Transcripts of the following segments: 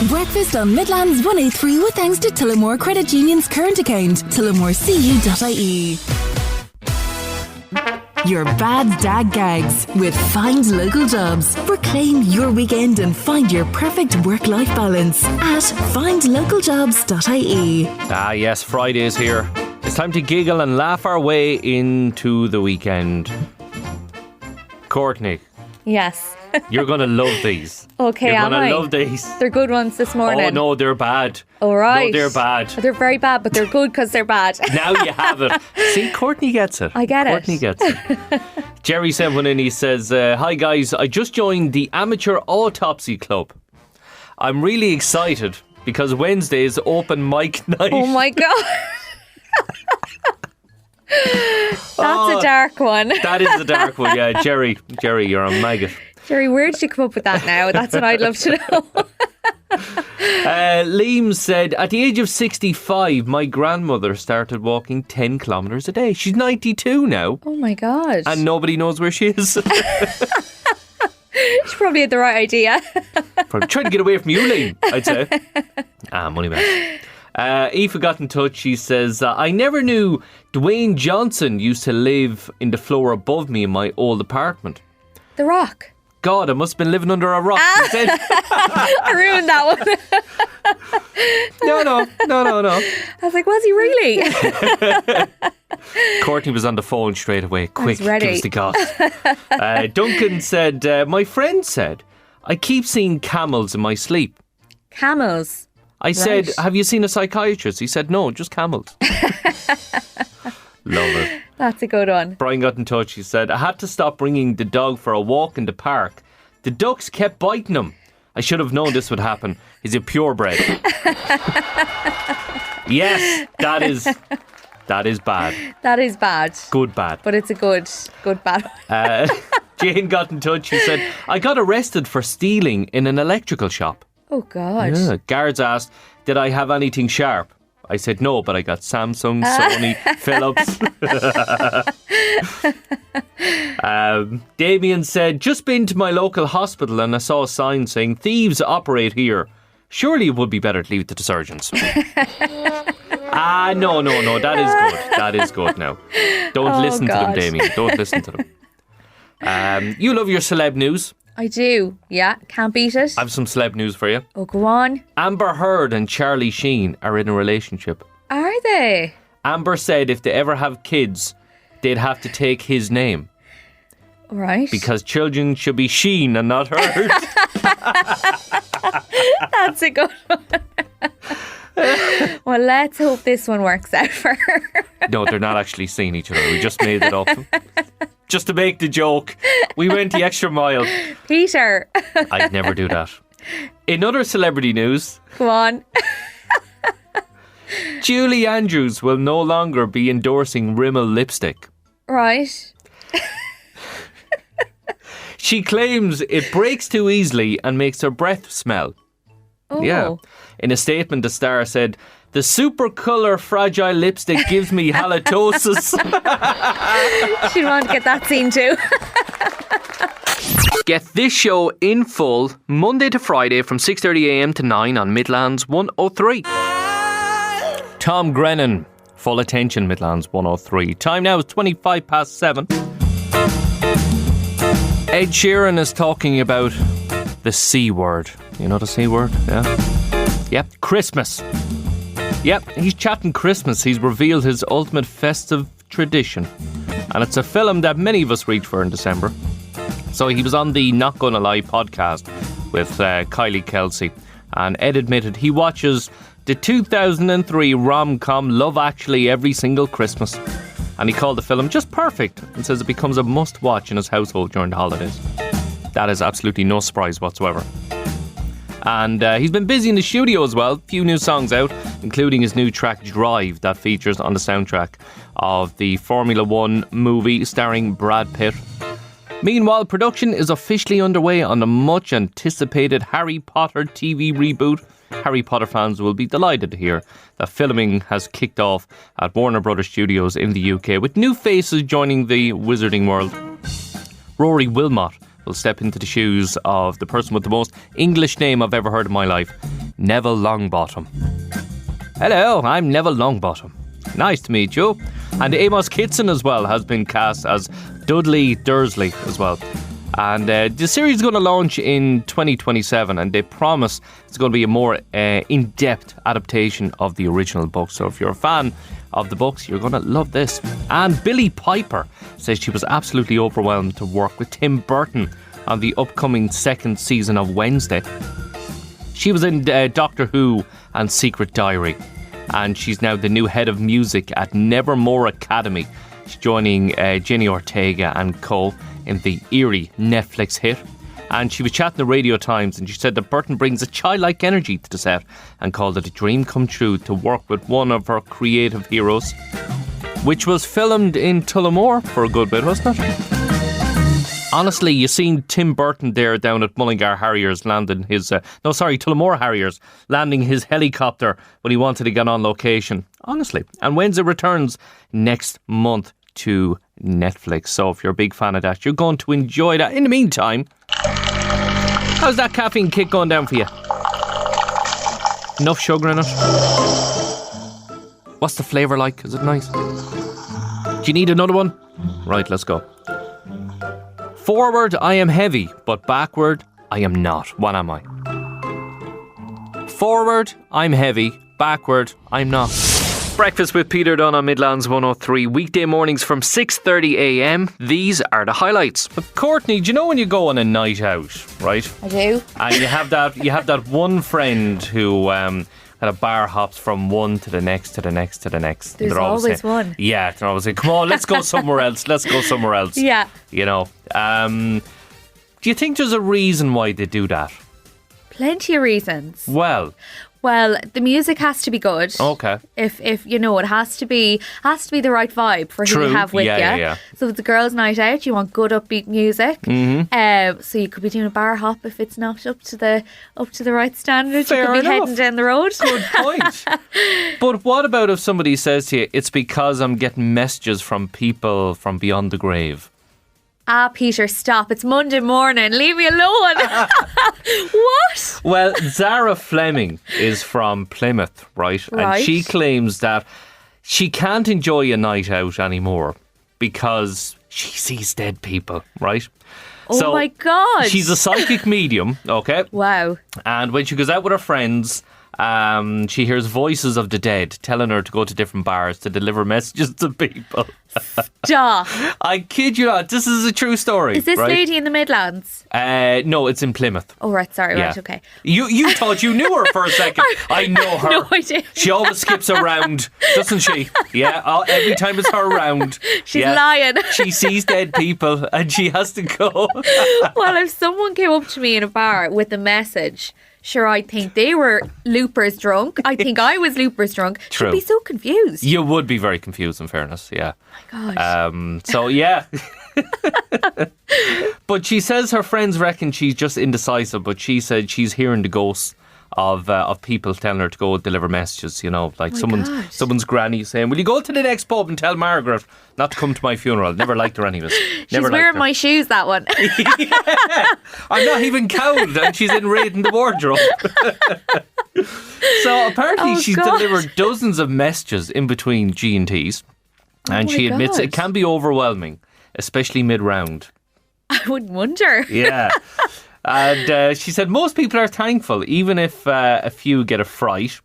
Breakfast on Midlands 103 with thanks to Tullamore Credit Union's current account, tullamorecu.ie. Your bad dad gags with Find Local Jobs. Reclaim your weekend and find your perfect work-life balance at findlocaljobs.ie. Ah yes, Friday is here. It's time to giggle and laugh our way into the weekend. Courtney. Yes. You're going to love these. Okay, You're am going I? to love these. They're good ones this morning. Oh no, they're bad. All right. No, they're bad. They're very bad, but they're good because they're bad. Now you have it. See, Courtney gets it. I get it. Courtney gets it. Jerry sent one in. He says, hi guys, I just joined the Amateur Autopsy Club. I'm really excited because Wednesday is open mic night. Oh my God. That's a dark one. That is a dark one, yeah. Jerry, you're a maggot. Jerry, where did you come up with that now? That's what I'd love to know. Liam said, at the age of 65, my grandmother started walking 10 kilometres a day. She's 92 now. Oh my God. And nobody knows where she is. She probably had the right idea. Probably trying to get away from you, Liam, I'd say. Money back. Aoife got in touch. She says, I never knew Dwayne Johnson used to live in the floor above me in my old apartment. The Rock. God, I must have been living under a rock. I ruined that one. No. I was like, was he really? Courtney was on the phone straight away. Quick, give ready. us the goss. Duncan said, my friend said, I keep seeing camels in my sleep. Camels. I said, have you seen a psychiatrist? He said, no, just camels. Love it. That's a good one. Brian got in touch. He said, I had to stop bringing the dog for a walk in the park. The ducks kept biting him. I should have known this would happen. He's a purebred. Yes, that is bad. That is bad. Good bad. But it's a good bad one. Jane got in touch. She said, I got arrested for stealing in an electrical shop. Oh God. Yeah. Guards asked, did I have anything sharp? I said no, but I got Samsung, Sony, Philips. Damien said, just been to my local hospital and I saw a sign saying thieves operate here. Surely it would be better to leave it to the surgeons. No, that is good. That is good now. Don't listen to them, Damien. Don't listen to them. You love your celeb news. I do, yeah. Can't beat it. I have some celeb news for you. Oh, go on. Amber Heard and Charlie Sheen are in a relationship. Are they? Amber said if they ever have kids, they'd have to take his name. Right. Because children should be Sheen and not Heard. That's a good one. Well, let's hope this one works out for her. No, they're not actually seeing each other. We just made it up. Just to make the joke. We went the extra mile. Peter. I'd never do that. In other celebrity news. Go on. Julie Andrews will no longer be endorsing Rimmel lipstick. Right. She claims it breaks too easily and makes her breath smell. Oh. Yeah. In a statement, the star said, the super colour fragile lipstick gives me halitosis. She'd want to get that scene too. Get this show in full Monday to Friday from 6:30am to 9 on Midlands 103. Tom Grennan, full attention, Midlands 103. Time now is 7:25. Ed Sheeran is talking about the C word. You know the C word? Yeah. Yep, Christmas. Yep, he's chatting Christmas. He's revealed his ultimate festive tradition. And it's a film that many of us reach for in December. So he was on the Not Gonna Lie podcast with Kylie Kelsey. And Ed admitted he watches the 2003 rom-com Love Actually every single Christmas. And he called the film just perfect and says it becomes a must-watch in his household during the holidays. That is absolutely no surprise whatsoever. And he's been busy in the studio as well. A few new songs out, including his new track Drive that features on the soundtrack of the Formula One movie starring Brad Pitt. Meanwhile, production is officially underway on the much anticipated Harry Potter TV reboot. Harry Potter fans will be delighted to hear that filming has kicked off at Warner Brothers Studios in the UK, with new faces joining the wizarding world. Rory Wilmot will step into the shoes of the person with the most English name I've ever heard in my life, Neville Longbottom. Hello, I'm Neville Longbottom. Nice to meet you. And Amos Kitson as well has been cast as Dudley Dursley as well. And the series is going to launch in 2027, and they promise it's going to be a more in-depth adaptation of the original book. So if you're a fan of the books, you're going to love this. And Billie Piper says she was absolutely overwhelmed to work with Tim Burton on the upcoming second season of Wednesday. She was in Doctor Who and Secret Diary, and she's now the new head of music at Nevermore Academy. She's joining Jenny Ortega and co in the eerie Netflix hit. And she was chatting to Radio Times, and she said that Burton brings a childlike energy to the set and called it a dream come true to work with one of her creative heroes, which was filmed in Tullamore for a good bit, wasn't it? Honestly, you seen Tim Burton there down at Mullingar Harriers landing his... Tullamore Harriers landing his helicopter when he wanted to get on location. Honestly. And Wednesday returns next month to Netflix. So if you're a big fan of that, you're going to enjoy that. In the meantime, how's that caffeine kick going down for you? Enough sugar in it? What's the flavour like? Is it nice? Do you need another one? Right, let's go. Forward, I am heavy, but backward, I am not. What am I? Forward, I'm heavy. Backward, I'm not. Breakfast with Peter Dunne on Midlands 103. Weekday mornings from 6:30 a.m. These are the highlights. But Courtney, do you know when you go on a night out, right? I do. And you have that one friend who kind of bar hops from one to the next to the next to the next. There's always one. Yeah, they're always saying, come on, let's go somewhere else. Let's go somewhere else. Yeah. You know. Do you think there's a reason why they do that? Plenty of reasons. Well, the music has to be good. Okay. If you know, it has to be the right vibe for who you have with you. Yeah. So if it's a girls' night out, you want good upbeat music. Mm-hmm. So you could be doing a bar hop if it's not up to the right standard. Fair you could be enough. heading down the road. Good point. But what about if somebody says to you, it's because I'm getting messages from people from beyond the grave? Peter, stop. It's Monday morning. Leave me alone. What? Well, Zara Fleming is from Plymouth, right? And she claims that she can't enjoy a night out anymore because she sees dead people, right? Oh my God. She's a psychic medium, okay? Wow. And when she goes out with her friends, she hears voices of the dead telling her to go to different bars to deliver messages to people. Stop. I kid you not. This is a true story. Is this right? lady in the Midlands? No, it's in Plymouth. Oh, right. Sorry. Yeah. Right. Okay. You thought you knew her for a second. I know her. No, I did. She always skips around, doesn't she? Yeah. Every time it's her round. She's lying. She sees dead people and she has to go. Well, if someone came up to me in a bar with a message, sure, I think they were loopers drunk. I think I was loopers drunk. True. She'd be so confused. You would be very confused, in fairness, yeah. Oh my gosh. So, yeah. But she says her friends reckon she's just indecisive, but she said she's hearing the ghosts of people telling her to go deliver messages, you know, like someone's granny saying, will you go to the next pub and tell Margaret not to come to my funeral? Never liked her anyways. She's wearing my shoes, that one. Yeah. I'm not even cowed and she's in raiding the wardrobe. So apparently she's delivered dozens of messages in between G&Ts, and she admits it can be overwhelming, especially mid-round. I wouldn't wonder. Yeah. And she said most people are thankful, even if a few get a fright.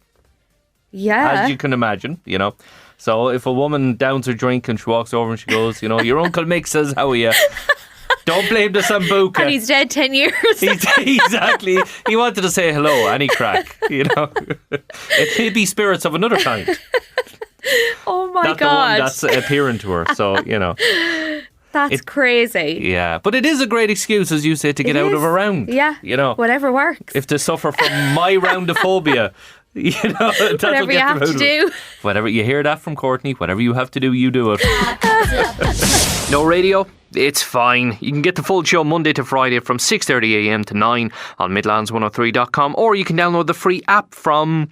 Yeah. As you can imagine, you know. So if a woman downs her drink and she walks over and she goes, you know, your Uncle Mick says, how are you? Don't blame the Sambuca. And he's dead 10 years. Exactly. He wanted to say hello, any crack, you know. It may be spirits of another kind. Oh my Not God. the one that's appearing to her. So, you know. That's crazy. Yeah. But it is a great excuse, as you say, to get out of a round. Yeah. You know. Whatever works. If they suffer from my roundophobia, you know, that's whatever you have to do. Whatever you hear that from Courtney, whatever you have to do, you do it. No radio? It's fine. You can get the full show Monday to Friday from 6:30am to 9 on midlands103.com, or you can download the free app from,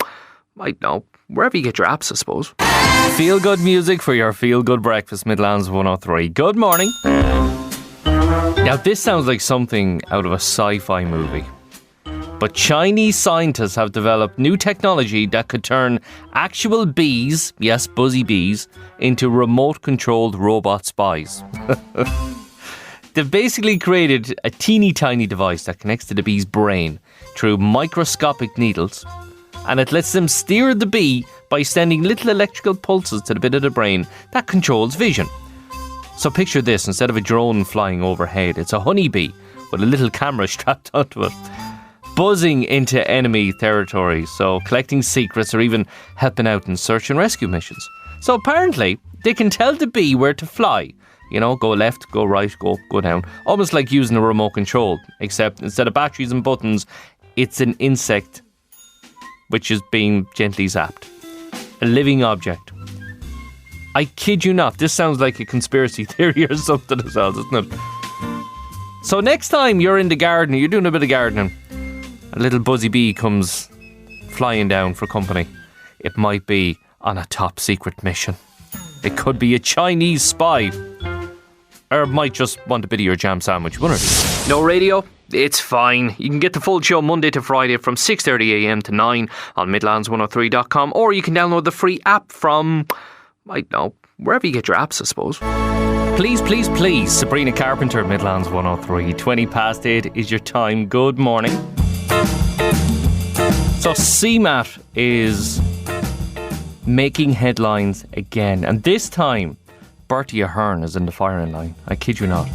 I don't know, wherever you get your apps, I suppose. Feel good music for your feel good breakfast, Midlands 103. Good morning. Now this sounds like something out of a sci-fi movie. But Chinese scientists have developed new technology that could turn actual bees, yes, buzzy bees, into remote-controlled robot spies. They've basically created a teeny tiny device that connects to the bee's brain through microscopic needles, and it lets them steer the bee by sending little electrical pulses to the bit of the brain that controls vision. So picture this, instead of a drone flying overhead, it's a honeybee with a little camera strapped onto it, buzzing into enemy territory, so collecting secrets or even helping out in search and rescue missions. So apparently, they can tell the bee where to fly. You know, go left, go right, go down. Almost like using a remote control, except instead of batteries and buttons, it's an insect which is being gently zapped. A living object. I kid you not, this sounds like a conspiracy theory or something as well, doesn't it? So next time you're in the garden, you're doing a bit of gardening, a little buzzy bee comes flying down for company. It might be on a top secret mission. It could be a Chinese spy. Or might just want a bit of your jam sandwich, one or two. No radio? It's fine. You can get the full show Monday to Friday from 6:30am to 9 on Midlands103.com, or you can download the free app from, I don't know, wherever you get your apps, I suppose. Please, please, please, Sabrina Carpenter, Midlands 103. 20 past 8 is your time. Good morning. So CMAT is making headlines again, and this time Bertie Ahern is in the firing line. I kid you not.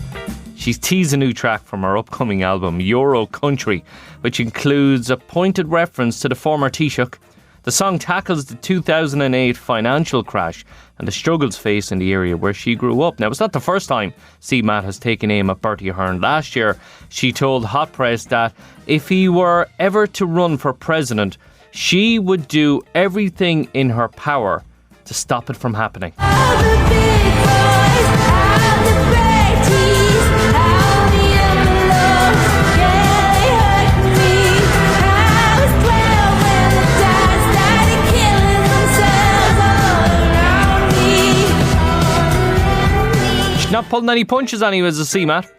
She's teased a new track from her upcoming album, Euro Country, which includes a pointed reference to the former Taoiseach. The song tackles the 2008 financial crash and the struggles faced in the area where she grew up. Now, it's not the first time CMAT has taken aim at Bertie Ahern. Last year, she told Hot Press that if he were ever to run for president, she would do everything in her power to stop it from happening. She's not pulling any punches anyways, a CMAT.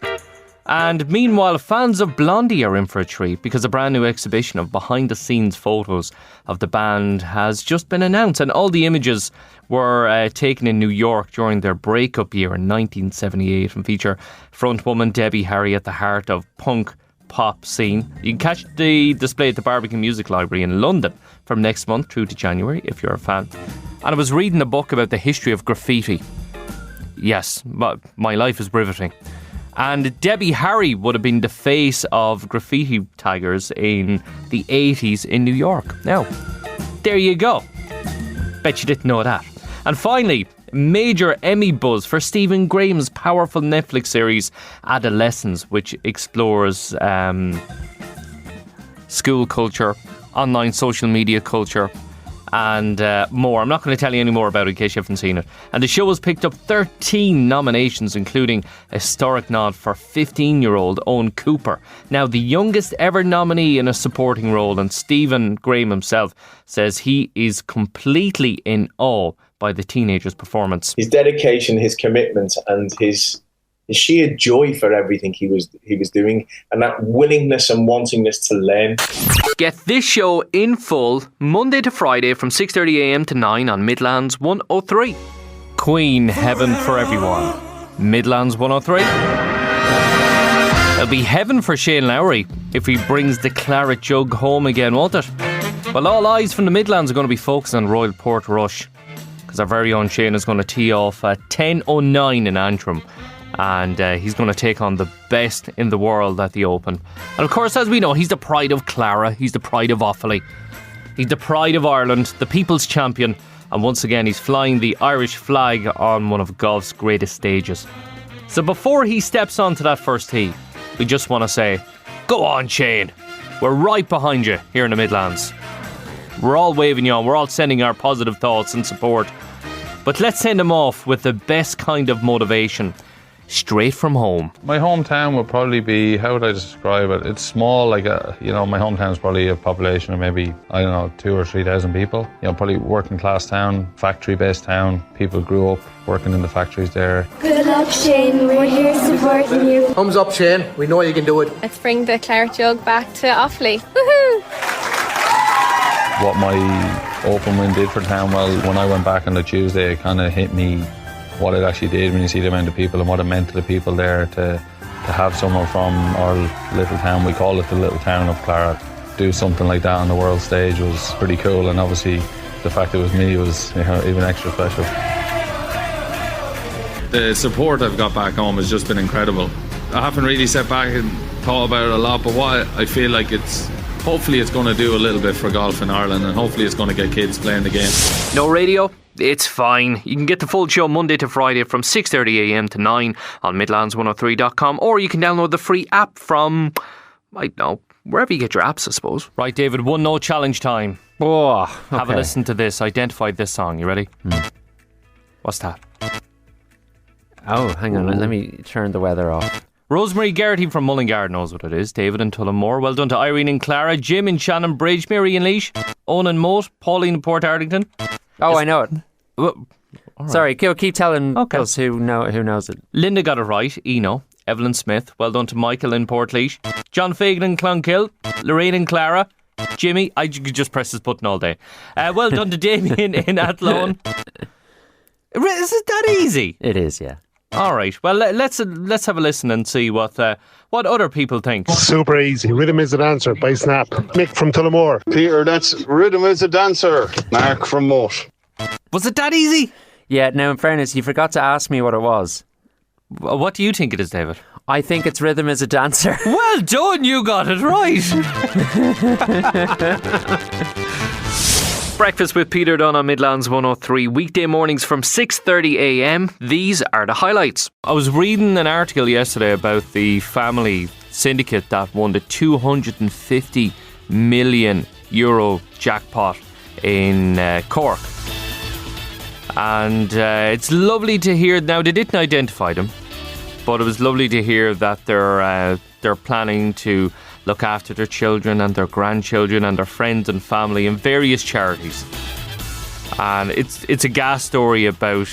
And meanwhile, fans of Blondie are in for a treat because a brand new exhibition of behind-the-scenes photos of the band has just been announced, and all the images were taken in New York during their breakup year in 1978 and feature frontwoman Debbie Harry at the heart of punk pop scene. You can catch the display at the Barbican Music Library in London from next month through to January if you're a fan. And I was reading a book about the history of graffiti. Yes, but my life is riveting. And Debbie Harry would have been the face of graffiti taggers in the 80s in New York. Now, there you go. Bet you didn't know that. And finally, major Emmy buzz for Stephen Graham's powerful Netflix series Adolescence, which explores school culture, online social media culture, and more. I'm not going to tell you any more about it in case you haven't seen it. And the show has picked up 13 nominations, including a historic nod for 15-year-old Owen Cooper, now the youngest ever nominee in a supporting role. And Stephen Graham himself says he is completely in awe by the teenager's performance. His dedication, his commitment, and his sheer joy for everything he was doing, and that willingness and wantingness to learn. Get this show in full Monday to Friday from 6:30am to 9 on Midlands 103. Queen, Heaven for Everyone. Midlands 103. It'll be heaven for Shane Lowry if he brings the claret jug home again, won't it? Well, all eyes from the Midlands are going to be focused on Royal Portrush, because our very own Shane is going to tee off at 10:09 in Antrim. And he's going to take on the best in the world at the Open. And of course, as we know, he's the pride of Clara, he's the pride of Offaly, he's the pride of Ireland, the people's champion, and once again he's flying the Irish flag on one of golf's greatest stages. So before he steps onto that first tee, we just want to say, go on Shane, we're right behind you here in the Midlands. We're all waving you on, we're all sending our positive thoughts and support. But let's send him off with the best kind of motivation. straight from home. My hometown would probably be, how would I describe it? It's small, like, my hometown's probably a population of maybe, 2,000 or 3,000 people. Probably working class town, factory-based town. People grew up working in the factories there. Good luck, Shane. We're here supporting you. Thumbs up, Shane. We know you can do it. Let's bring the claret jug back to Offaly. Woohoo! What my open win did for town, well, when I went back on the Tuesday, it kind of hit me what it actually did when you see the amount of people and what it meant to the people there to have someone from our little town, we call it the little town of Claret, do something like that on the world stage was pretty cool, and obviously the fact it was me was even extra special. The support I've got back home has just been incredible. I haven't really sat back and thought about it a lot, but what I feel like hopefully it's going to do a little bit for golf in Ireland, and hopefully it's going to get kids playing the game. No radio? It's fine. You can get the full show Monday to Friday from 6:30am to 9 on Midlands103.com, or you can download the free app from, wherever you get your apps, I suppose. Right, David, 1-0 challenge time. Oh, okay. Have a listen to this. Identify this song. You ready? What's that? Oh, hang on. Let me turn the weather off. Rosemary Geraghty from Mullingar knows what it is. David in Tullamore. Well done to Irene and Clara. Jim in Shannon Bridge. Mary in Laois. Owen and Moat. Pauline in Port Ardington. Oh, I know it. Well, right. Sorry, keep telling us who knows it. Linda got it right. Eno. Evelyn Smith. Well done to Michael in Portlaoise. John Fagan in Clonkill. Lorraine and Clara. Jimmy. I could just press this button all day. Well done to Damien in Athlone. Is it that easy? It is, yeah. All right. Well, let's have a listen and see what other people think. Super easy. Rhythm is a Dancer by Snap. Mick from Tullamore. Peter, that's Rhythm is a Dancer. Mark from Moat. Was it that easy? Yeah, now in fairness, you forgot to ask me what it was. What do you think it is, David? I think it's Rhythm is a Dancer. Well done, you got it right. Breakfast with Peter Dunne on Midlands 103, weekday mornings from 6:30am. These are the highlights. I was reading an article yesterday about the family syndicate that won the €250 million jackpot in Cork. And it's lovely to hear, now they didn't identify them, but it was lovely to hear that they're planning to look after their children and their grandchildren and their friends and family in various charities. And it's a gas story about,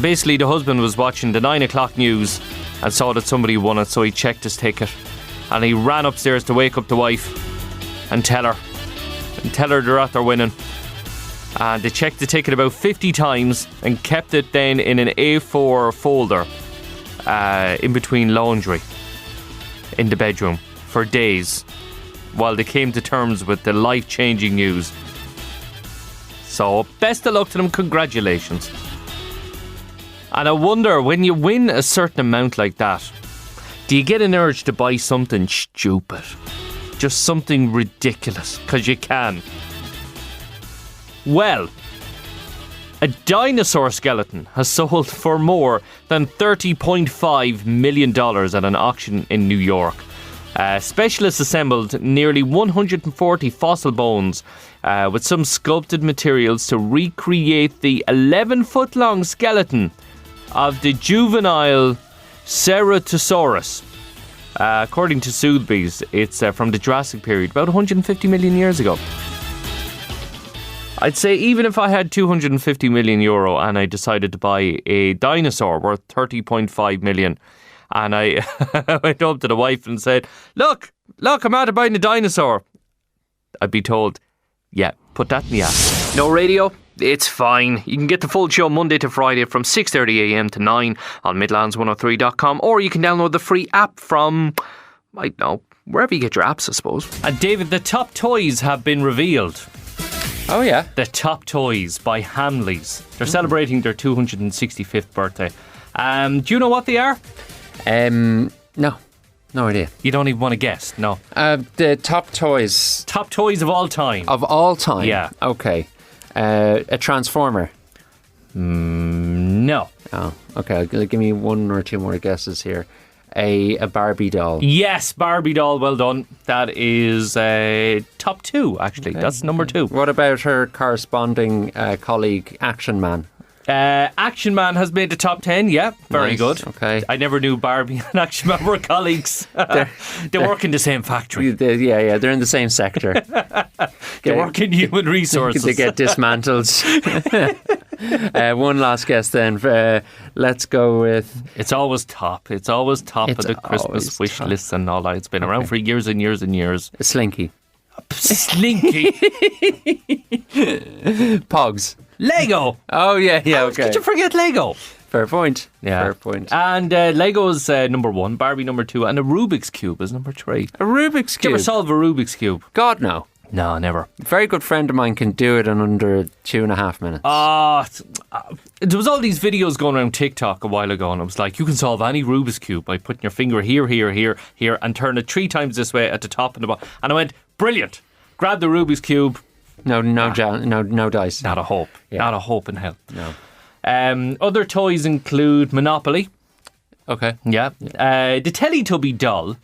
basically the husband was watching the 9 o'clock news and saw that somebody won it, so he checked his ticket and he ran upstairs to wake up the wife and tell her they're at their winning. And they checked the ticket about 50 times and kept it then in an A4 folder in between laundry in the bedroom for days while they came to terms with the life-changing news. So best of luck to them, congratulations. And I wonder, when you win a certain amount like that, do you get an urge to buy something stupid? Just something ridiculous, because you can. Well, a dinosaur skeleton has sold for more than $30.5 million at an auction in New York. Specialists assembled nearly 140 fossil bones with some sculpted materials to recreate the 11-foot-long skeleton of the juvenile Ceratosaurus. According to Sotheby's, it's from the Jurassic period, about 150 million years ago. I'd say even if I had €250 million and I decided to buy a dinosaur worth 30.5 million, and I went up to the wife and said, look, I'm out of buying a dinosaur, I'd be told, yeah, put that in the app. No radio? It's fine. You can get the full show Monday to Friday from 6:30am to 9 on Midlands103.com, or you can download the free app from, wherever you get your apps, I suppose. And David, the top toys have been revealed. Oh yeah? The top toys by Hamleys. They're celebrating their 265th birthday. Do you know what they are? No idea. You don't even want to guess? No. The top toys. Top toys of all time. Of all time? Yeah. Okay. A Transformer. No. Oh, okay. Give me one or two more guesses here. A Barbie doll. Yes, Barbie doll. Well done. That is top 2, actually. Okay. That's number 2. What about her corresponding colleague, Action Man? Action Man has made the top 10. Yeah, very Nice, good. okay. I never knew Barbie and Action Man were colleagues. They work in the same factory. Yeah, they're in the same sector. They work in human resources. They get dismantled. One last guess then. Let's go with... It's always top. It's always top of the Christmas wish list and all that. It's been around for years and years and years. Slinky. Slinky. Pogs. Lego. Oh, yeah, How okay. Did you forget Lego? Fair point. Yeah. Fair point. And Lego's number 1, Barbie number 2, and a Rubik's Cube is number 3. A Rubik's Did you Cube? ever solve a Rubik's Cube? God, no. No, never. A very good friend of mine can do it in under 2.5 minutes. There was all these videos going around TikTok a while ago, and it was like, you can solve any Rubik's Cube by putting your finger here, here, here, here, and turn it 3 times this way at the top and the bottom. And I went, brilliant. Grab the Rubik's Cube. No dice. Not a hope. Yeah. Not a hope in hell. No. Other toys include Monopoly. Okay. Yeah. The Teletubby doll,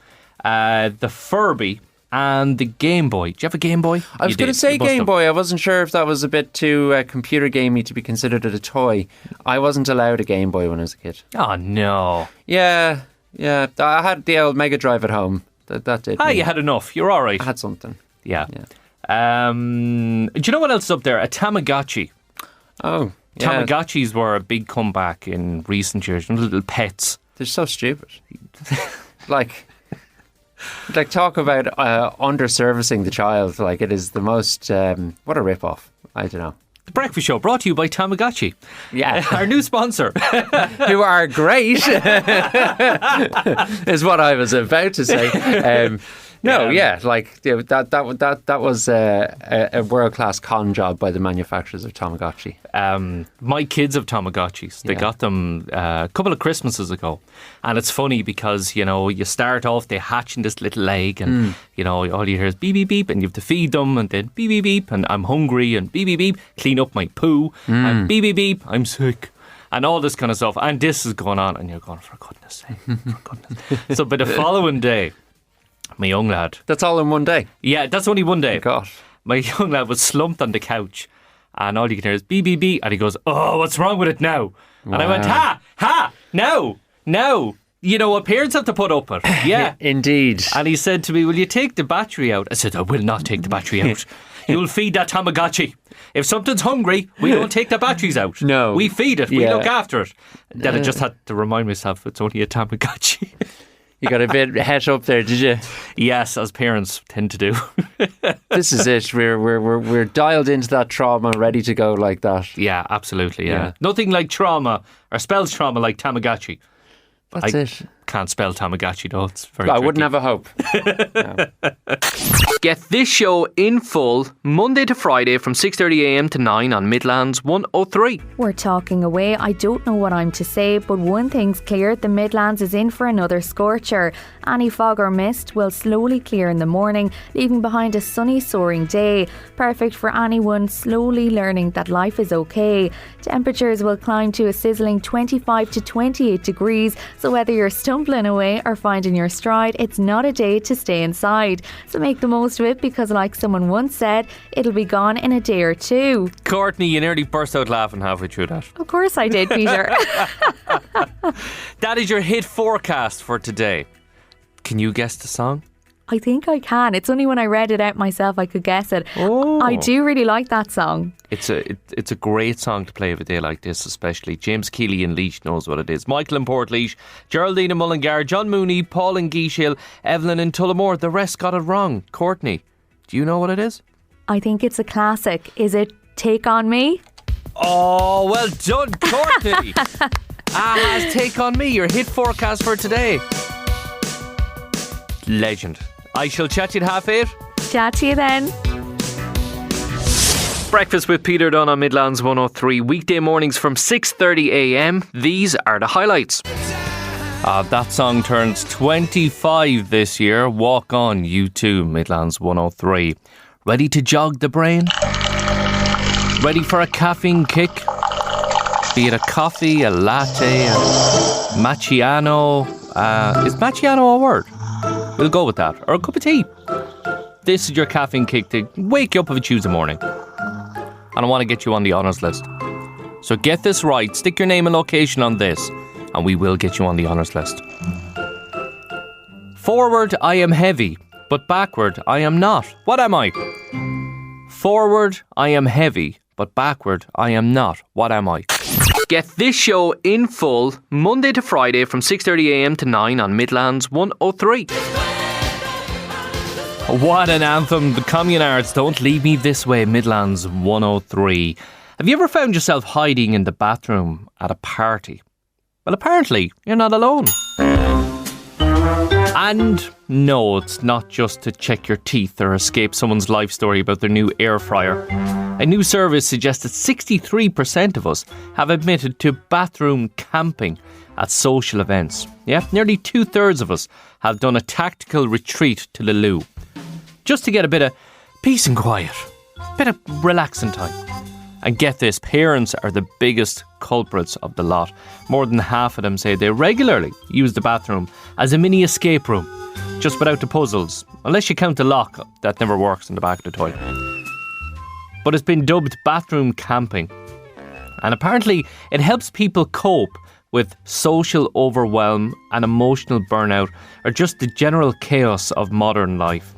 the Furby, and the Game Boy. Do you have a Game Boy? I was going to say Game Boy. I wasn't sure if that was a bit too computer gamey to be considered a toy. I wasn't allowed a Game Boy when I was a kid. Oh, no. Yeah. I had the old Mega Drive at home. That did. You had enough. You're all right. I had something. Yeah. Do you know what else is up there? A Tamagotchi. Oh, yeah. Tamagotchis were a big comeback in recent years. Little pets. They're so stupid. like talk about underservicing the child. Like, it is the most. What a rip-off. I don't know. The Breakfast Show brought to you by Tamagotchi. Yeah. Our new sponsor. Who are great. Is what I was about to say. That was a world-class con job by the manufacturers of Tamagotchi. My kids have Tamagotchis. They got them a couple of Christmases ago. And it's funny because, you start off, they hatch in this little egg and, all you hear is beep, beep, beep, and you have to feed them and then beep, beep, beep, and I'm hungry and beep, beep, beep, clean up my poo and beep, beep, beep, I'm sick. And all this kind of stuff. And this is going on and you're going, for goodness sake, So by the following day, my young lad. That's all in one day? Yeah, that's only one day. God. My young lad was slumped on the couch and all you can hear is beep, beep, beep. And he goes, oh, what's wrong with it now? And I went, no. What parents have to put up with. Yeah. Indeed. And he said to me, will you take the battery out? I said, I will not take the battery out. You'll feed that Tamagotchi. If something's hungry, we don't take the batteries out. No. We feed it. We look after it. Then I just had to remind myself it's only a Tamagotchi. You got a bit het up there, did you? Yes, as parents tend to do. This is it. We're dialed into that trauma, ready to go like that. Yeah, absolutely. Yeah. Nothing like trauma or spells trauma like Tamagotchi. That's it. Can't spell Tamagotchi though. It's very. I wouldn't have a hope. No. Get this show in full Monday to Friday from 6:30 a.m. to 9 on Midlands 103. We're talking away. I don't know what I'm to say, but one thing's clear: the Midlands is in for another scorcher. Any fog or mist will slowly clear in the morning, leaving behind a sunny, soaring day. Perfect for anyone slowly learning that life is okay. Temperatures will climb to a sizzling 25 to 28 degrees. So whether you're stumbling away or finding your stride, it's not a day to stay inside. So make the most of it, because like someone once said, it'll be gone in a day or two. Courtney, you nearly burst out laughing halfway through that. Of course I did, Peter. That is your hit forecast for today. Can you guess the song? I think I can. It's only when I read it out myself I could guess it. Oh. I do really like that song. It's a great song to play of a day like this, especially. James Keeley in Laois knows what it is. Michael in Portlaoise, Geraldine in Mullingar, John Mooney, Paul in Geeshill, Evelyn in Tullamore. The rest got it wrong. Courtney, do you know what it is? I think it's a classic. Is it Take On Me? Oh, well done, Courtney. Has Take On Me, your hit forecast for today. Legend. I shall chat to you at 8:30. Chat to you then. Breakfast with Peter Dunne on Midlands 103. Weekday mornings from 6:30 a.m. These are the highlights. That song turns 25 this year. Walk On, U2, Midlands 103. Ready to jog the brain? Ready for a caffeine kick? Be it a coffee, a latte, a macchiato. Is macchiato a word? We'll go with that. Or a cup of tea. This is your caffeine kick to wake you up of a Tuesday morning. And I want to get you on the honours list. So get this right, stick your name and location on this, and we will get you on the honours list. Forward, I am heavy, but backward, I am not. What am I? Forward, I am heavy, but backward, I am not. What am I? Get this show in full, Monday to Friday from 6:30am to 9 on Midlands 103. What an anthem, the Communards, Don't Leave Me This Way, Midlands 103. Have you ever found yourself hiding in the bathroom at a party? Well, apparently, you're not alone. And no, it's not just to check your teeth or escape someone's life story about their new air fryer. A new survey suggests that 63% of us have admitted to bathroom camping at social events. Yeah, nearly 2/3 of us have done a tactical retreat to the loo, just to get a bit of peace and quiet, a bit of relaxing time. And get this, parents are the biggest culprits of the lot. More than half of them say they regularly use the bathroom as a mini escape room, just without the puzzles, unless you count the lock that never works in the back of the toilet. But it's been dubbed bathroom camping, and apparently it helps people cope with social overwhelm and emotional burnout, or just the general chaos of modern life.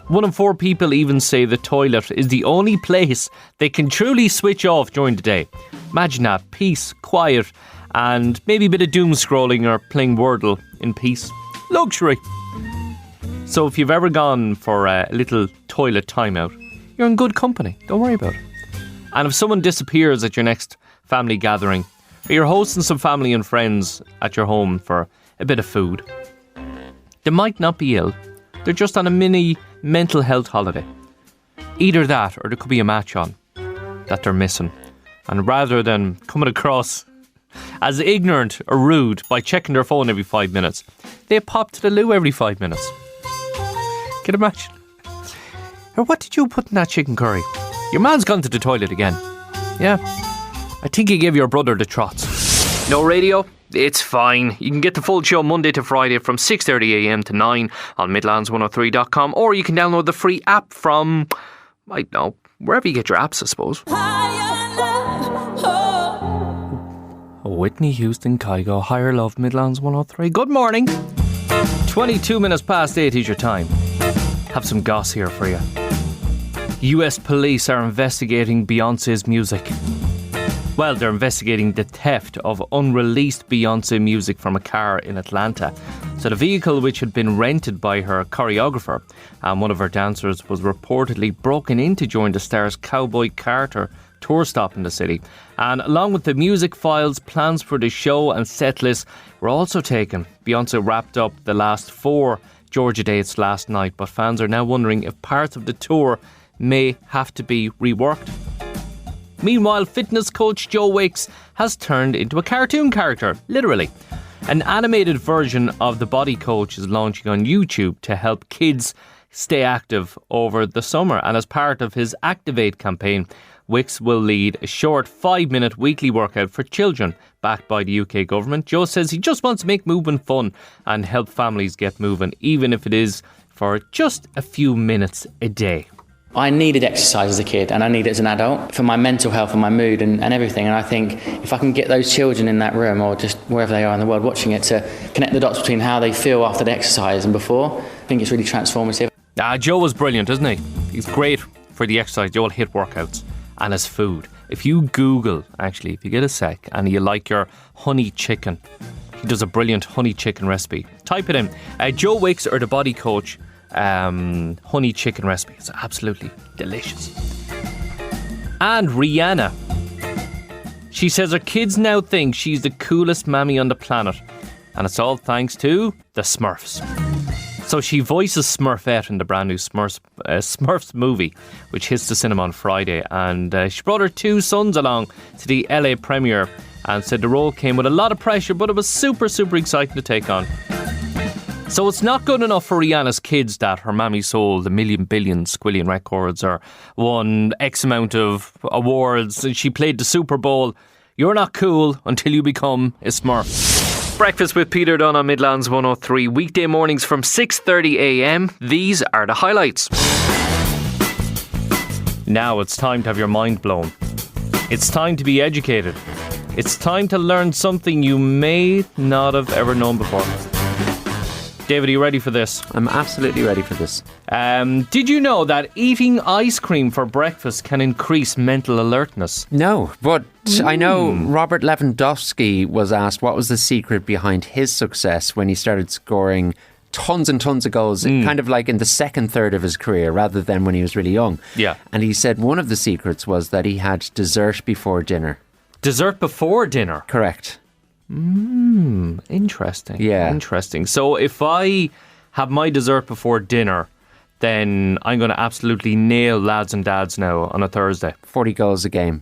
1 in 4 people even say the toilet is the only place they can truly switch off during the day. Imagine that, peace, quiet, and maybe a bit of doom scrolling or playing Wordle in peace. Luxury. So if you've ever gone for a little toilet timeout, you're in good company. Don't worry about it. And if someone disappears at your next family gathering, or you're hosting some family and friends at your home for a bit of food, they might not be ill. They're just on a mini mental health holiday. Either that, or there could be a match on that they're missing. And rather than coming across as ignorant or rude by checking their phone every 5 minutes, they pop to the loo every 5 minutes. Can you imagine? Or what did you put in that chicken curry? Your man's gone to the toilet again. Yeah, I think he gave your brother the trots. No radio? It's fine. You can get the full show Monday to Friday from 6:30am to 9 on midlands103.com, or you can download the free app from, I don't know, wherever you get your apps, I suppose. Whitney Houston, Kygo, Higher Love, Midlands 103. Good morning. 22 minutes past 8 is your time. Have some goss here for you. US police are investigating Beyonce's music. Well, they're investigating the theft of unreleased Beyonce music from a car in Atlanta. So the vehicle, which had been rented by her choreographer and one of her dancers, was reportedly broken into during the star's Cowboy Carter tour stop in the city. And along with the music files, plans for the show and set list were also taken. Beyonce wrapped up the last 4 Georgia dates last night, but fans are now wondering if parts of the tour may have to be reworked. Meanwhile, fitness coach Joe Wicks has turned into a cartoon character, literally. An animated version of the Body Coach is launching on YouTube to help kids stay active over the summer. And as part of his Activate campaign, Wicks will lead a short 5-minute weekly workout for children backed by the UK government. Joe says he just wants to make movement fun and help families get moving, even if it is for just a few minutes a day. I needed exercise as a kid, and I need it as an adult for my mental health and my mood and everything. And I think if I can get those children in that room, or just wherever they are in the world watching it, to connect the dots between how they feel after the exercise and before, I think it's really transformative. Joe was brilliant, isn't he? He's great for the exercise, the old HIIT workouts, and his food. If you Google, actually, if you get a sec, and you like your honey chicken, he does a brilliant honey chicken recipe. Type it in. Joe Wicks or the Body Coach honey chicken recipe. It's absolutely delicious. And Rihanna, she says her kids now think she's the coolest mammy on the planet, and it's all thanks to the Smurfs. So she voices Smurfette in the brand new Smurfs movie, which hits the cinema on Friday, and she brought her 2 sons along to the LA premiere and said the role came with a lot of pressure, but it was super, super exciting to take on. So it's not good enough for Rihanna's kids that her mammy sold 1 million billion squillion records or won X amount of awards and she played the Super Bowl. You're not cool until you become a Smurf. Breakfast with Peter Dunne on Midlands 103. Weekday mornings from 6:30am. These are the highlights. Now it's time to have your mind blown. It's time to be educated. It's time to learn something you may not have ever known before. David, are you ready for this? I'm absolutely ready for this. Did you know that eating ice cream for breakfast can increase mental alertness? No, but I know Robert Lewandowski was asked what was the secret behind his success when he started scoring tons and tons of goals, kind of like in the second third of his career rather than when he was really young. Yeah. And he said one of the secrets was that he had dessert before dinner. Dessert before dinner? Correct. Interesting. Yeah. Interesting. So if I have my dessert before dinner, then I'm going to absolutely nail lads and dads now on a Thursday. 40 goals a game.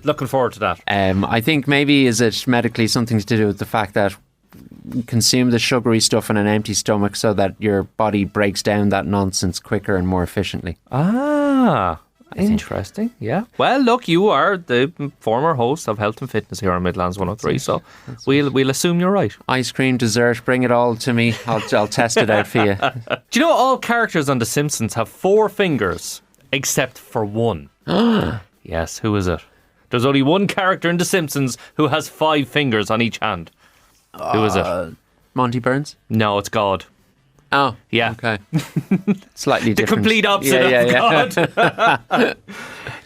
Looking forward to that. I think maybe is it medically something to do with the fact that you consume the sugary stuff on an empty stomach so that your body breaks down that nonsense quicker and more efficiently. Interesting. Yeah. Well, look, you are the former host of Health and Fitness here on Midlands 103, so we'll assume you're right. Ice cream, dessert, bring it all to me. I'll test it out for you. Do you know all characters on The Simpsons have 4 fingers except for one? Yes, who is it? There's only one character in The Simpsons who has 5 fingers on each hand. Who is it? Monty Burns? No, it's God. Oh, yeah. Okay. Slightly different. The complete opposite of God.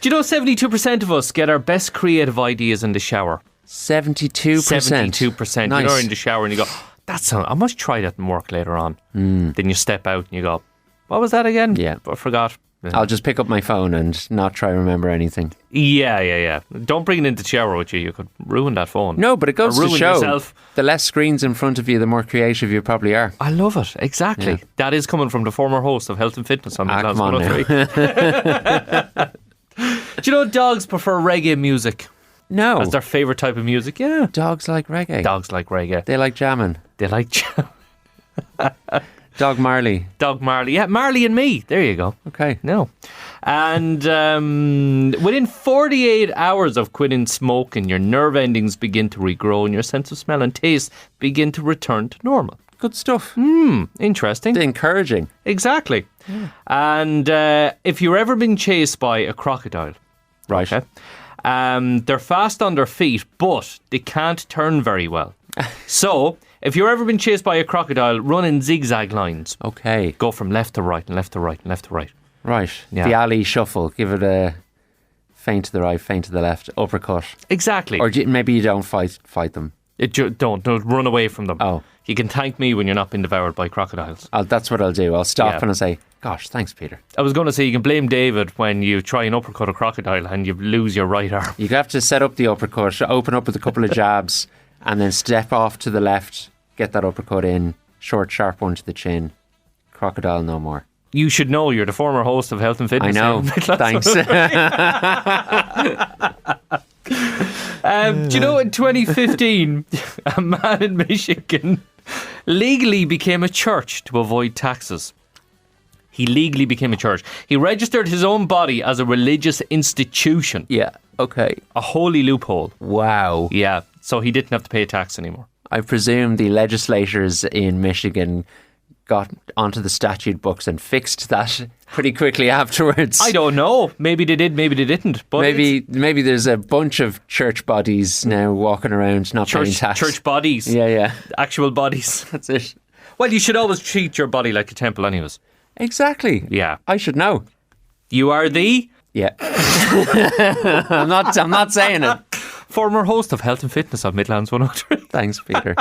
Do you know 72% of us get our best creative ideas in the shower? 72%? 72%. Nice. You're in the shower and you go, I must try that in work later on. Then you step out and you go, what was that again? Yeah. I forgot. I'll just pick up my phone and not try to remember anything. Yeah. Don't bring it into the shower with you. You could ruin that phone. No, but it goes to show yourself. The less screens in front of you, the more creative you probably are. I love it. Exactly. Yeah. That is coming from the former host of Health and Fitness on Midlands 103. Do you know dogs prefer reggae music? No. As their favourite type of music? Yeah. Dogs like reggae. Dogs like reggae. They like jamming. Dog Marley. Yeah, Marley and Me. There you go. Okay. No. And within 48 hours of quitting smoking, your nerve endings begin to regrow and your sense of smell and taste begin to return to normal. Good stuff. Interesting. Encouraging. Exactly. Yeah. And if you've ever been chased by a crocodile, right? Okay, they're fast on their feet, but they can't turn very well. So, if you've ever been chased by a crocodile, run in zigzag lines. Okay. Go from left to right and left to right and left to right. Right. Yeah. The alley shuffle. Give it a feint to the right, feint to the left, uppercut. Exactly. Or maybe you don't fight them. Don't run away from them. Oh. You can thank me when you're not being devoured by crocodiles. That's what I'll do. I'll stop and I'll say, gosh, thanks, Peter. I was going to say you can blame David when you try and uppercut a crocodile and you lose your right arm. You have to set up the uppercut, open up with a couple of jabs, and then step off to the left, get that uppercut in, short, sharp one to the chin. Crocodile no more. You should know you're the former host of Health and Fitness. I know. Thanks. Do you know in 2015, a man in Michigan legally became a church to avoid taxes. He legally became a church. He registered his own body as a religious institution. Yeah, okay. A holy loophole. Wow. Yeah, so he didn't have to pay a tax anymore. I presume the legislators in Michigan got onto the statute books and fixed that pretty quickly afterwards. I don't know. Maybe they did, maybe they didn't. But maybe there's a bunch of church bodies now walking around not paying tax. Church bodies. Yeah. Actual bodies. That's it. Well, you should always treat your body like a temple anyways. Exactly. Yeah. I should know. You are the... Yeah. I'm not saying it. Former host of Health and Fitness on Midlands 103. Thanks, Peter.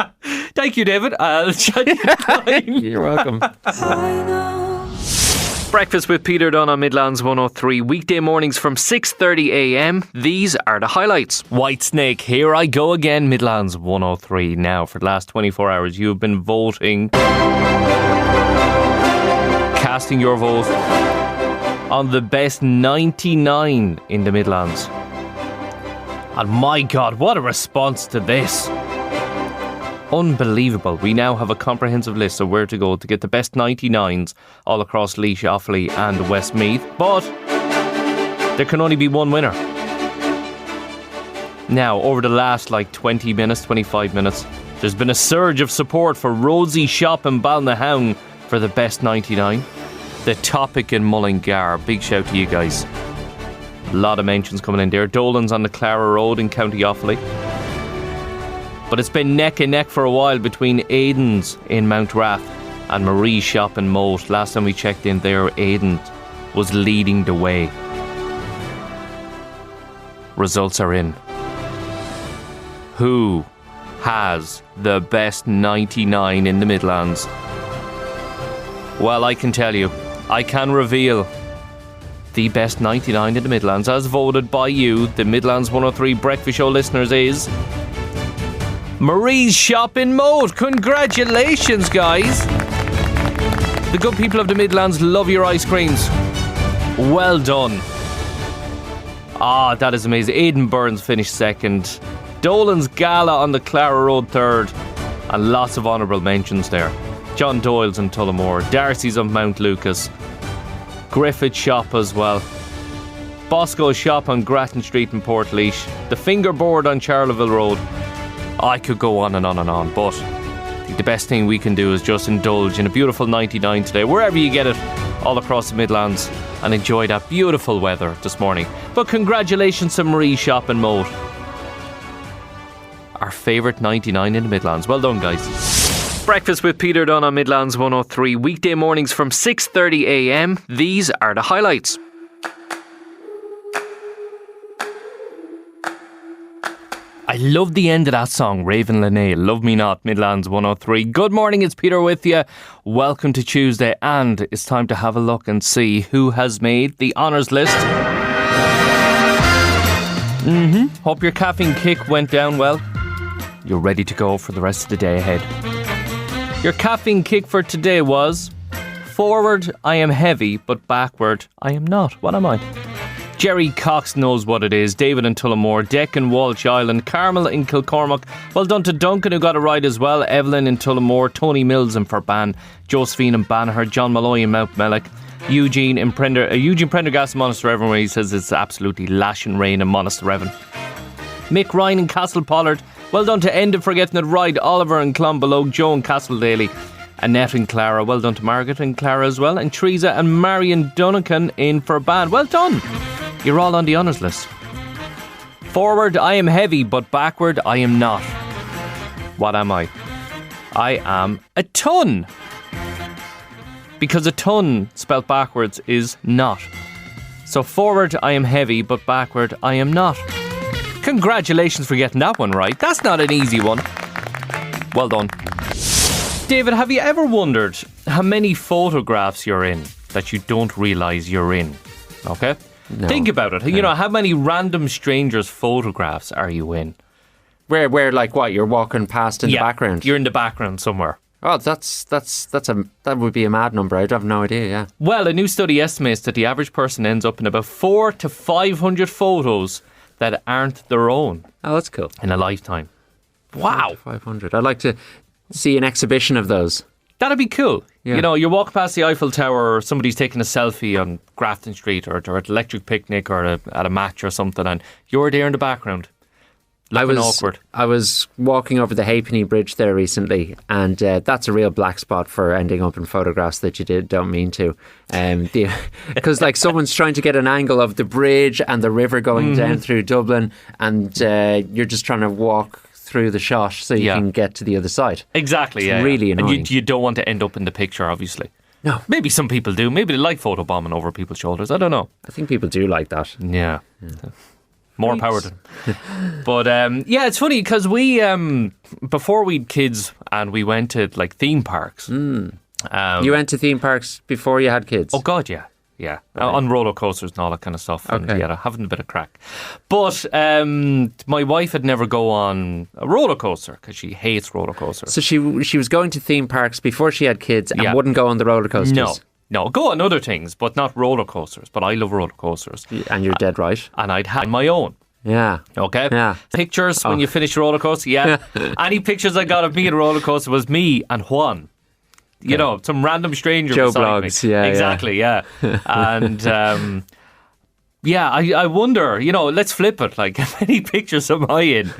Thank you, David. I'll chat you time. You're welcome. Breakfast with Peter Dunne on Midlands 103. Weekday mornings from 6:30 a.m. These are the highlights. Whitesnake, here I go again, Midlands 103. Now, for the last 24 hours, you have been voting, casting your vote on the best 99 in the Midlands. And my God, what a response to this. Unbelievable. We now have a comprehensive list of where to go to get the best 99s all across Laois, Offaly and Westmeath. But there can only be one winner. Now, over the last 20 minutes, 25 minutes, there's been a surge of support for Rosie Shop in Balnahown for the best 99. The Topic in Mullingar. Big shout to you guys. A lot of mentions coming in there. Dolan's on the Clara Road in County Offaly. But it's been neck and neck for a while between Aiden's in Mount Rath and Marie's shop in Moat. Last time we checked in there, Aiden was leading the way. Results are in. Who has the best 99 in the Midlands? Well, I can tell you, I can reveal the best 99 in the Midlands, as voted by you, the Midlands 103 Breakfast Show listeners, is Marie's shop in Moat. Congratulations, guys. The good people of the Midlands love your ice creams. Well done. Ah, that is amazing. Aidan Burns finished second. Dolan's Gala on the Clara Road third. And lots of honourable mentions there. John Doyle's in Tullamore. Darcy's on Mount Lucas. Griffith shop as well. Bosco's shop on Grattan Street in Portlaoise. The Fingerboard on Charleville Road. I could go on and on and on, but I think the best thing we can do is just indulge in a beautiful 99 today, wherever you get it, all across the Midlands, and enjoy that beautiful weather this morning. But congratulations to Marie's shop in Moat. Our favourite 99 in the Midlands. Well done, guys. Breakfast with Peter Dunne on Midlands 103. Weekday mornings from 6:30 a.m. These are the highlights. I love the end of that song, Raven Lene, Love Me Not, Midlands 103. Good morning, it's Peter with you. Welcome to Tuesday, and it's time to have a look and see who has made the honours list. Hope your caffeine kick went down well. You're ready to go for the rest of the day ahead. Your caffeine kick for today was: forward, I am heavy, but backward, I am not. What am I? Jerry Cox knows what it is. David in Tullamore, Deck in Walsh Island, Carmel in Kilcormac. Well done to Duncan, who got it right as well. Evelyn in Tullamore, Tony Mills in Furban, Josephine in Banagher, John Malloy in Mount Mellick, Eugene Prendergast in Monasterevin, where he says it's absolutely lashing rain in Monasterevin. Mick Ryan in Castle Pollard. Well done to Enda for getting it right. Oliver in Clonbelow, Joe in Castledaly, Annette and Clara. Well done to Margaret and Clara as well. And Teresa and Marion Duncan in Furban. Well done. You're all on the honours list. Forward, I am heavy, but backward, I am not. What am I? I am a ton. Because a ton spelt backwards is not. So forward, I am heavy, but backward, I am not. Congratulations for getting that one right. That's not an easy one. Well done. David, have you ever wondered how many photographs you're in that you don't realise you're in? Okay? No. Think about it. You know, how many random strangers' photographs are you in? Where like what? You're walking past in the background? You're in the background somewhere. Oh, that would be a mad number. I'd have no idea, yeah. Well, a new study estimates that the average person ends up in about 400 to 500 photos that aren't their own. Oh, that's cool. In a lifetime. Wow. 500. I'd like to see an exhibition of those. That'd be cool. Yeah. You know, you walk past the Eiffel Tower, or somebody's taking a selfie on Grafton Street, or at Electric Picnic, or at a match or something, and you're there in the background. Awkward. I was walking over the Halfpenny Bridge there recently, and that's a real black spot for ending up in photographs that you don't mean to. Because like someone's trying to get an angle of the bridge and the river going down through Dublin, and you're just trying to walk through the shot so you can get to the other side. Exactly, it's really annoying. And you don't want to end up in the picture, obviously. No. Maybe some people do. Maybe they like photobombing over people's shoulders. I don't know. I think people do like that. Yeah. More power to them. But it's funny because we, before we'd kids and we went to like theme parks. You went to theme parks before you had kids? Oh God, yeah. Yeah, right. On roller coasters and all that kind of stuff. And okay. Having a bit of crack. But my wife had never go on a roller coaster because she hates roller coasters. So she was going to theme parks before she had kids and wouldn't go on the roller coasters? No, go on other things, but not roller coasters. But I love roller coasters. And you're dead right. And I'd had my own. Yeah. Okay? Yeah. Pictures when you finish the roller coaster? Yeah. Any pictures I got of me at a roller coaster was me and Juan. You know, some random stranger Joe beside Blogs, me. yeah. Exactly, yeah. And, I wonder, let's flip it. Like, how many pictures am I in?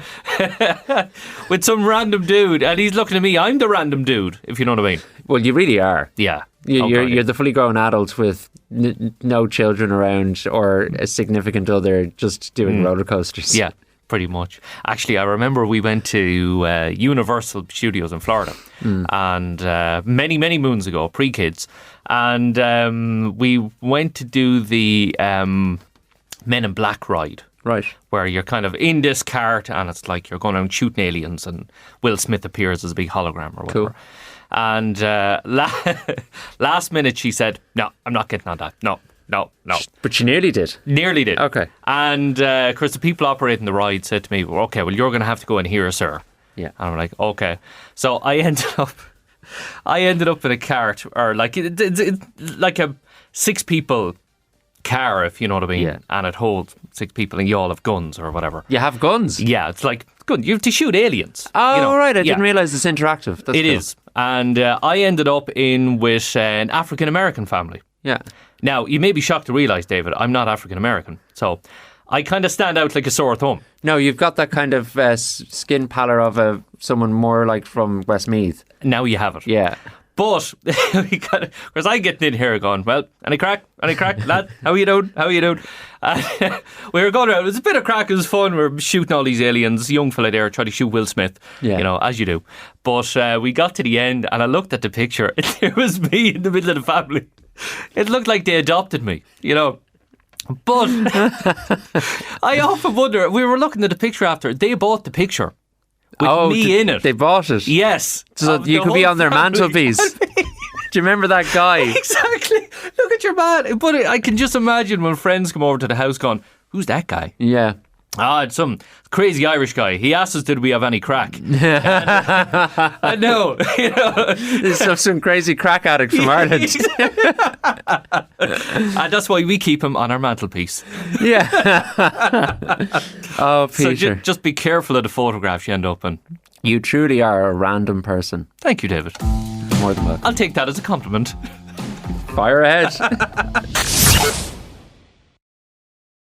With some random dude, and he's looking at me. I'm the random dude, if you know what I mean. Well, you really are. Yeah. You're the fully grown adult with no children around or a significant other, just doing roller coasters. Yeah, pretty much. Actually, I remember we went to Universal Studios in Florida, and many, many moons ago, pre-kids, and we went to do the Men in Black ride. Right. Where you're kind of in this cart and it's like you're going around shooting aliens and Will Smith appears as a big hologram or whatever. Cool. And last minute she said, no, I'm not getting on that. No. But she nearly did. Nearly did. Okay. And of course the people operating the ride said to me, okay, well, you're going to have to go in here, sir. Yeah. And I'm like, okay. So I ended up in a cart, or like it's like a 6 people car, if you know what I mean. Yeah. And it holds 6 people and you all have guns or whatever. You have guns? Yeah, it's like good. You have to shoot aliens. Oh, right. I didn't realise it's interactive. That's It cool. is. And I ended up in with an African American family. Yeah. Now, you may be shocked to realise, David, I'm not African American. So I kind of stand out like a sore thumb. No, you've got that kind of skin pallor of someone more like from Westmeath. Now you have it. Yeah. But, because I'm getting in here going, well, any crack, lad? How you doing? We were going around, it was a bit of crack, it was fun, we were shooting all these aliens, young fella there trying to shoot Will Smith, as you do. But we got to the end and I looked at the picture and there was me in the middle of the family. It looked like they adopted me, But I often wonder, we were looking at the picture after, they bought the picture. With me in it. They bought it? Yes. So you could be on their mantelpiece. Do you remember that guy? Exactly. Look at your man. But I can just imagine when friends come over to the house going, who's that guy? Yeah. It's some crazy Irish guy. He asked us, did we have any crack? I know. There's some crazy crack addict from Ireland. And that's why we keep him on our mantelpiece. Yeah. Oh, Peter. So just be careful of the photographs you end up in. You truly are a random person. Thank you, David. More than welcome. I'll take that as a compliment. Fire ahead.